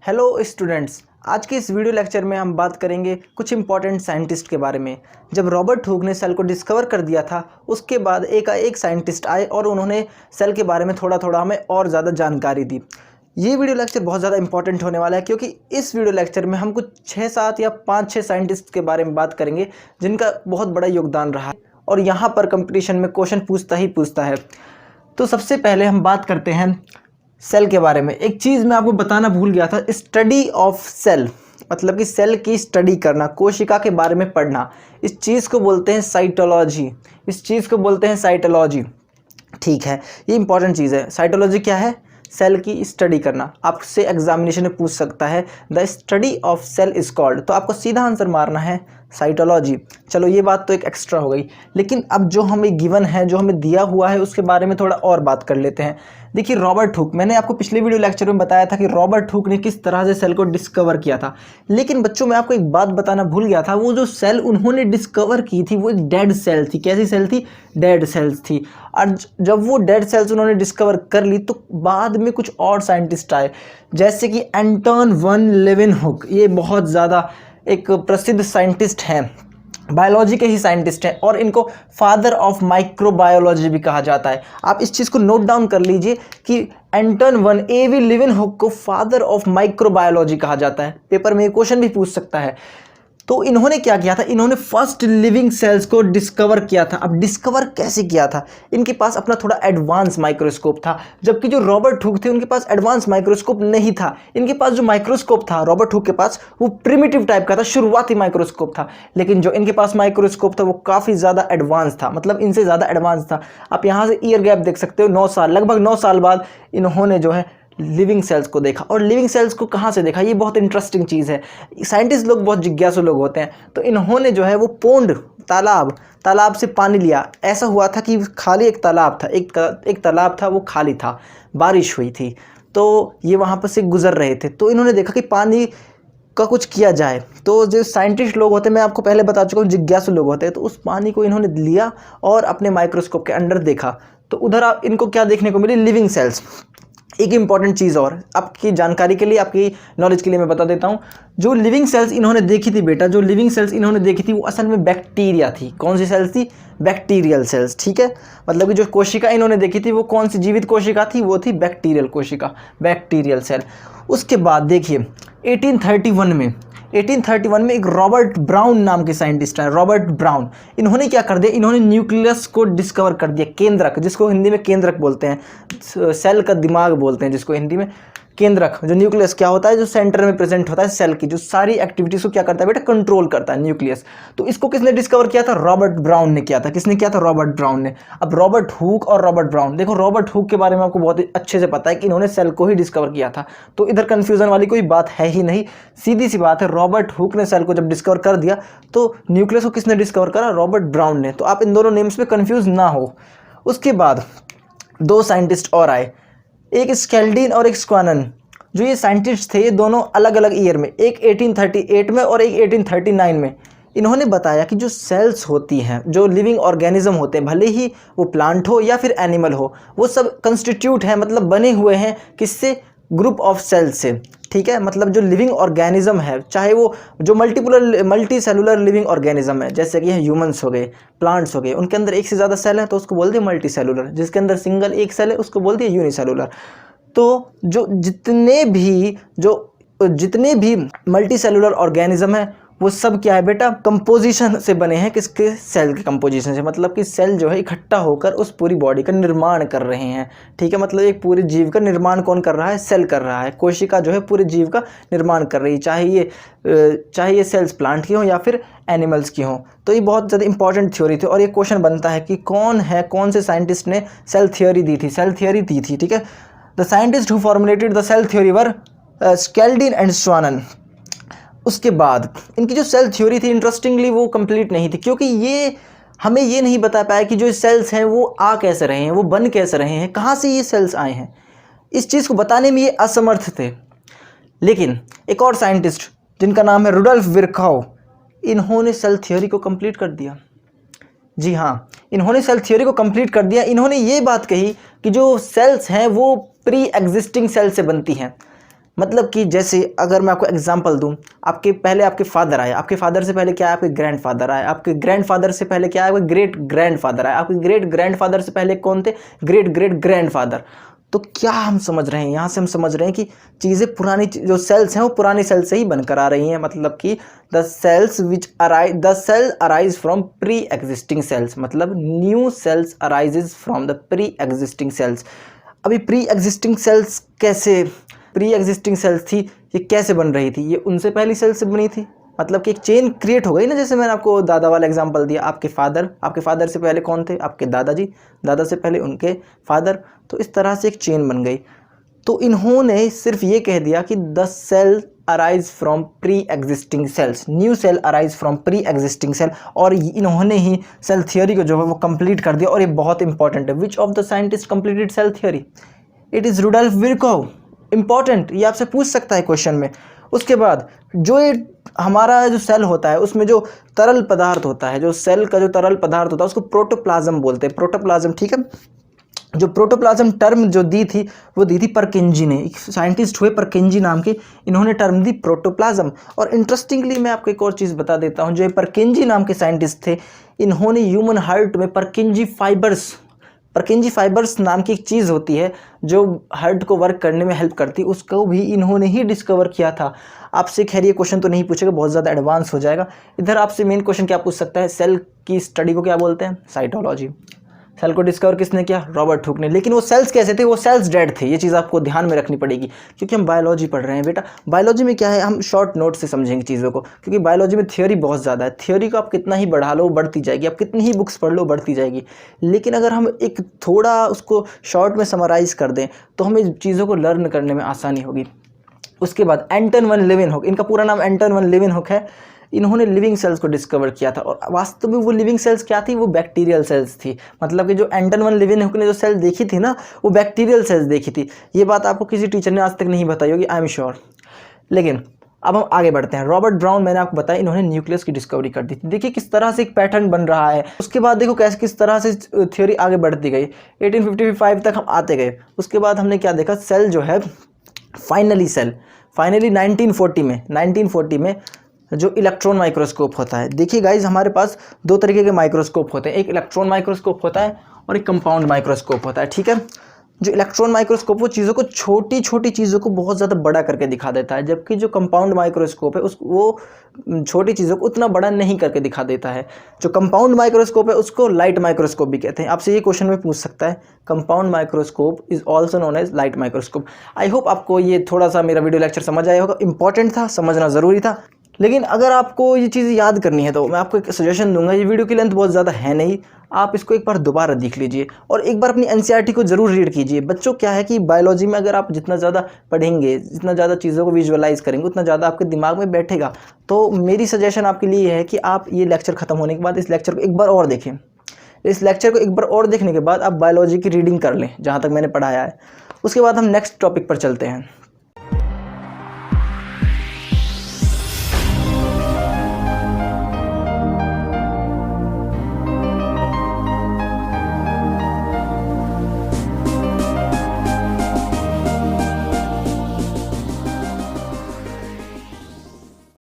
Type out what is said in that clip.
Hello students, आज के इस वीडियो लेक्चर में हम बात करेंगे कुछ इंपॉर्टेंट साइंटिस्ट के बारे में। जब रॉबर्ट हुक ने सेल को डिस्कवर कर दिया था, उसके बाद एक साइंटिस्ट आए और उन्होंने सेल के बारे में थोड़ा थोड़ा हमें और ज़्यादा जानकारी दी। ये वीडियो लेक्चर बहुत ज़्यादा इंपॉर्टेंट होने वाला है क्योंकि इस वीडियो लेक्चर में हम कुछ 6-7 या 5-6 साइंटिस्ट के बारे में बात करेंगे जिनका बहुत बड़ा योगदान रहा है और यहाँ पर कंपटीशन में क्वेश्चन पूछता है। तो सबसे पहले हम बात करते हैं सेल के बारे में। एक चीज़ मैं आपको बताना भूल गया था, स्टडी ऑफ सेल मतलब कि सेल की स्टडी करना, कोशिका के बारे में पढ़ना, इस चीज़ को बोलते हैं साइटोलॉजी। ठीक है, ये इंपॉर्टेंट चीज़ है। साइटोलॉजी क्या है? सेल की स्टडी करना। आपसे एग्जामिनेशन में पूछ सकता है the study of cell is called, तो आपको सीधा आंसर मारना है साइटोलॉजी। चलो ये बात तो एक एक्स्ट्रा हो गई, लेकिन अब जो हमें गिवन है, जो हमें दिया हुआ है, उसके बारे में थोड़ा और बात कर लेते हैं। देखिए रॉबर्ट हुक, मैंने आपको पिछले वीडियो लेक्चर में बताया था कि रॉबर्ट हुक ने किस तरह से सेल को डिस्कवर किया था, लेकिन बच्चों मैं आपको एक बात बताना भूल गया था। वो जो सेल उन्होंने डिस्कवर की थी वो एक डेड सेल थी। कैसी सेल थी? डेड सेल्स थी। और जब वो डेड सेल्स उन्होंने डिस्कवर कर ली तो बाद में कुछ और साइंटिस्ट आए, जैसे कि एंटन वन लेeuwenhoek। ये बहुत ज़्यादा एक प्रसिद्ध साइंटिस्ट हैं, बायोलॉजी के ही साइंटिस्ट हैं और इनको फादर ऑफ माइक्रोबायोलॉजी भी कहा जाता है। आप इस चीज़ को नोट डाउन कर लीजिए कि एंटन वन ए.वी. लेeuwenhoek को फादर ऑफ माइक्रोबायोलॉजी कहा जाता है। पेपर में ये क्वेश्चन भी पूछ सकता है। तो इन्होंने क्या किया था? इन्होंने फर्स्ट लिविंग सेल्स को डिस्कवर किया था। अब डिस्कवर कैसे किया था? इनके पास अपना थोड़ा एडवांस माइक्रोस्कोप था, जबकि जो रॉबर्ट हुक थे उनके पास एडवांस माइक्रोस्कोप नहीं था। इनके पास जो माइक्रोस्कोप था रॉबर्ट हुक के पास, वो प्रिमिटिव टाइप का था, शुरुआती माइक्रोस्कोप था। लेकिन जो इनके पास माइक्रोस्कोप था वो काफ़ी ज़्यादा एडवांस था, मतलब इनसे ज़्यादा एडवांस था। आप यहाँ से ईयर गैप देख सकते हो, 9 साल, लगभग 9 साल बाद इन्होंने जो है लिविंग सेल्स को देखा। और लिविंग सेल्स को कहाँ से देखा? ये बहुत इंटरेस्टिंग चीज़ है। साइंटिस्ट लोग बहुत जिज्ञासु लोग होते हैं, तो इन्होंने जो है वो पोंड, तालाब से पानी लिया। ऐसा हुआ था कि खाली एक तालाब था, एक तालाब था, वो खाली था, बारिश हुई थी, तो ये वहाँ पर से गुजर रहे थे। तो इन्होंने देखा कि पानी का कुछ किया जाए। तो जो साइंटिस्ट लोग होते हैं, मैं आपको पहले बता चुका हूँ, जिज्ञासु लोग होते हैं, तो उस पानी को इन्होंने लिया और अपने माइक्रोस्कोप के अंदर देखा। तो उधर इनको क्या देखने को मिली? Living cells. एक इंपॉर्टेंट चीज़ और आपकी जानकारी के लिए, आपकी नॉलेज के लिए मैं बता देता हूँ। जो लिविंग सेल्स इन्होंने देखी थी बेटा, जो लिविंग सेल्स इन्होंने देखी थी वो असल में बैक्टीरिया थी। कौन सी सेल्स थी? Bacterial cells. ठीक है, मतलब कि जो कोशिका इन्होंने देखी थी वो कौन सी जीवित कोशिका थी? वो थी बैक्टीरियल कोशिका, बैक्टीरियल सेल। उसके बाद देखिए 1831 में एक रॉबर्ट ब्राउन नाम के साइंटिस्ट है, रॉबर्ट ब्राउन। इन्होंने क्या कर दिया? इन्होंने न्यूक्लियस को डिस्कवर कर दिया, केंद्रक, जिसको हिंदी में केंद्रक बोलते हैं, सेल का दिमाग बोलते हैं जिसको हिंदी में। केंद्रक, जो न्यूक्लियस क्या होता है? जो सेंटर में प्रेजेंट होता है सेल की, जो सारी एक्टिविटीज को क्या करता है बेटा? कंट्रोल करता है, न्यूक्लियस। तो इसको किसने डिस्कवर किया था? रॉबर्ट ब्राउन ने किया था। किसने किया था? रॉबर्ट ब्राउन ने। अब रॉबर्ट हुक और रॉबर्ट ब्राउन, देखो रॉबर्ट हुक के बारे में आपको बहुत अच्छे से पता है कि इन्होंने सेल को ही डिस्कवर किया था, तो इधर कंफ्यूजन वाली कोई बात है ही नहीं, सीधी सी बात है। रॉबर्ट हुक ने सेल को जब डिस्कवर कर दिया तो न्यूक्लियस को किसने डिस्कवर करा? रॉबर्ट ब्राउन ने। तो आप इन दोनों नेम्स में कंफ्यूज ना हो। उसके बाद 2 साइंटिस्ट और आए, एक स्केल्डिन और एक स्क्वानन। जो ये साइंटिस्ट थे, ये दोनों अलग अलग ईयर में, एक 1838 में और एक 1839 में, इन्होंने बताया कि जो सेल्स होती हैं, जो लिविंग ऑर्गेनिज्म होते हैं, भले ही वो प्लांट हो या फिर एनिमल हो, वो सब कंस्टिट्यूट हैं, मतलब बने हुए हैं किससे? ग्रुप ऑफ सेल्स से। ठीक है, मतलब जो लिविंग ऑर्गेनिज्म है, चाहे वो जो मल्टी सेलुलर लिविंग ऑर्गेनिज्म है, जैसे कि मल्टी हो गए, प्लांट्स हो गए, उनके अंदर एक से ज़्यादा सेल है तो उसको बोलते हैं मल्टी सेलुलर। जिसके अंदर सिंगल एक सेल है उसको बोलते हैं यूनिसेलुलर। तो जो जितने भी मल्टी सेलुलर ऑर्गेनिज्म है वो सब क्या है बेटा? कंपोजिशन से बने हैं। किसके? सेल के कंपोजिशन से, मतलब कि सेल जो है इकट्ठा होकर उस पूरी बॉडी का निर्माण कर रहे हैं। ठीक है, मतलब एक पूरे जीव का निर्माण कौन कर रहा है? सेल कर रहा है। कोशिका जो है पूरे जीव का निर्माण कर रही है, चाहे ये सेल्स प्लांट की हो या फिर एनिमल्स की हो। तो ये बहुत ज़्यादा इंपॉर्टेंट थ्योरी थी और ये क्वेश्चन बनता है कि कौन से साइंटिस्ट ने सेल थ्योरी दी थी। ठीक है, the scientist who formulated the cell theory were Schleiden and Schwann. उसके बाद इनकी जो सेल थ्योरी थी, इंटरेस्टिंगली वो कंप्लीट नहीं थी, क्योंकि ये हमें ये नहीं बता पाया कि जो सेल्स हैं वो आ कैसे रहे हैं, वो बन कैसे रहे हैं, कहाँ से ये सेल्स आए हैं। इस चीज़ को बताने में ये असमर्थ थे। लेकिन एक और साइंटिस्ट जिनका नाम है रुडोल्फ विर्खाउ, इन्होंने सेल थ्योरी को कंप्लीट कर दिया। जी हाँ, इन्होंने सेल थ्योरी को कंप्लीट कर दिया। इन्होंने ये बात कही कि जो सेल्स हैं वो प्री एग्जिस्टिंग सेल से बनती हैं। मतलब कि जैसे अगर मैं आपको एग्जांपल दूं, पहले आपके फादर आए, आपके फादर से पहले क्या है, आपके ग्रैंडफादर आए, आपके ग्रैंडफादर से पहले क्या है, आपके ग्रेट ग्रैंडफादर आए, आपके ग्रेट ग्रैंडफादर से पहले कौन थे, ग्रेट ग्रेट ग्रैंडफादर। तो क्या हम समझ रहे हैं यहाँ से, हम समझ रहे हैं कि चीज़ें पुरानी जो सेल्स हैं वो पुरानी सेल से ही बनकर आ रही हैं। मतलब कि the cell arise from pre existing cells, मतलब new cells arises from the pre existing cells. अभी प्री एग्जिस्टिंग सेल्स थी, ये कैसे बन रही थी, ये उनसे पहली सेल से बनी थी। मतलब कि एक चेन क्रिएट हो गई ना, जैसे मैंने आपको दादा वाला एग्जांपल दिया, आपके फादर से पहले कौन थे, आपके दादाजी, दादा से पहले उनके फादर, तो इस तरह से एक चेन बन गई। तो इन्होंने सिर्फ ये कह दिया कि the cell arise from pre existing cells, new cell arise from pre existing cell, और इन्होंने ही सेल थियोरी को जो है वो कंप्लीट कर दिया। और ये बहुत इंपॉर्टेंट है, which of the scientist completed cell theory, it is Rudolf Virchow. Important, ये आपसे पूछ सकता है क्वेश्चन में। उसके बाद जो ये हमारा जो सेल होता है उसमें जो तरल पदार्थ होता है, जो सेल का जो तरल पदार्थ होता है उसको प्रोटोप्लाज्म बोलते हैं, प्रोटोप्लाज्म, ठीक है। जो प्रोटोप्लाज्म टर्म जो दी थी वो दी थी परकिंजी ने, एक साइंटिस्ट हुए परकिंजी नाम के, इन्होंने टर्म दी प्रोटोप्लाज्म। और इंटरेस्टिंगली मैं आपको एक और चीज़ बता देता हूँ, जो परकिंजी नाम के साइंटिस्ट थे, इन्होंने ह्यूमन हार्ट में परकिंजी फाइबर्स नाम की एक चीज़ होती है जो हार्ट को वर्क करने में हेल्प करती है, उसको भी इन्होंने ही डिस्कवर किया था। आपसे खैर ये क्वेश्चन तो नहीं पूछेगा, बहुत ज़्यादा एडवांस हो जाएगा। इधर आपसे मेन क्वेश्चन क्या पूछ सकता है, सेल की स्टडी को क्या बोलते हैं, साइटोलॉजी। सेल को डिस्कवर किसने किया, रॉबर्ट हुक ने। लेकिन वो सेल्स कैसे थे, वो सेल्स डेड थे, ये चीज़ आपको ध्यान में रखनी पड़ेगी, क्योंकि हम बायोलॉजी पढ़ रहे हैं बेटा। बायोलॉजी में क्या है, हम शॉर्ट नोट से समझेंगे चीज़ों को, क्योंकि बायोलॉजी में थ्योरी बहुत ज़्यादा है। थ्योरी को आप कितना ही बढ़ा लो बढ़ती जाएगी, आप कितनी ही बुक्स पढ़ लो बढ़ती जाएगी। लेकिन अगर हम एक थोड़ा उसको शॉर्ट में समराइज़ कर दें तो हमें चीज़ों को लर्न करने में आसानी होगी। उसके बाद एंटन वन लेवेनहुक, इनका पूरा नाम एंटन वन लेवेनहुक है। इन्होंने लिविंग सेल्स को डिस्कवर किया था, और वास्तव में वो लिविंग सेल्स क्या थी, वो बैक्टीरियल सेल्स थी। मतलब कि जो एंटन वन लेवेनहुक ने जो सेल देखी थी ना, वो बैक्टीरियल सेल्स देखी थी। ये बात आपको किसी टीचर ने आज तक नहीं बताई होगी, आई एम श्योर। लेकिन अब हम आगे बढ़ते हैं। रॉबर्ट ब्राउन, मैंने आपको बताया, इन्होंने न्यूक्लियस की डिस्कवरी कर दी थी। देखिए किस तरह से एक पैटर्न बन रहा है। उसके बाद देखो कैसे किस तरह से थ्योरी आगे बढ़ती गई, 1855 तक हम आते गए। उसके बाद हमने क्या देखा, सेल जो है फाइनली 1940 में जो इलेक्ट्रॉन माइक्रोस्कोप होता है। देखिए गाइज, हमारे पास दो तरीके के माइक्रोस्कोप होते हैं, एक इलेक्ट्रॉन माइक्रोस्कोप होता है और एक कंपाउंड माइक्रोस्कोप होता है, ठीक है। जो इलेक्ट्रॉन माइक्रोस्कोप वो चीज़ों को, छोटी छोटी चीज़ों को बहुत ज़्यादा बड़ा करके दिखा देता है, जबकि जो कंपाउंड माइक्रोस्कोप है वो छोटी चीज़ों को उतना बड़ा नहीं करके दिखा देता है। जो कंपाउंड माइक्रोस्कोप है उसको लाइट माइक्रोस्कोप भी कहते हैं। आपसे ये क्वेश्चन में पूछ सकता है, compound microscope is also known as light microscope. I hope आपको ये थोड़ा सा मेरा वीडियो लेक्चर समझ आया होगा, इंपॉर्टेंट था, समझना ज़रूरी था। लेकिन अगर आपको ये चीज़ याद करनी है तो मैं आपको एक सजेशन दूंगा, ये वीडियो की लेंथ बहुत ज़्यादा है नहीं, आप इसको एक बार दोबारा देख लीजिए और एक बार अपनी एनसीईआरटी को ज़रूर रीड कीजिए। बच्चों क्या है कि बायोलॉजी में अगर आप जितना ज़्यादा पढ़ेंगे, जितना ज़्यादा चीज़ों को विजुअलाइज करेंगे, उतना ज़्यादा आपके दिमाग में बैठेगा। तो मेरी सजेशन आपके लिए है कि आप ये लेक्चर ख़त्म होने के बाद इस लेक्चर को एक बार और देखें। इस लेक्चर को एक बार और देखने के बाद आप बायोलॉजी की रीडिंग कर लें जहाँ तक मैंने पढ़ाया है। उसके बाद हम नेक्स्ट टॉपिक पर चलते हैं।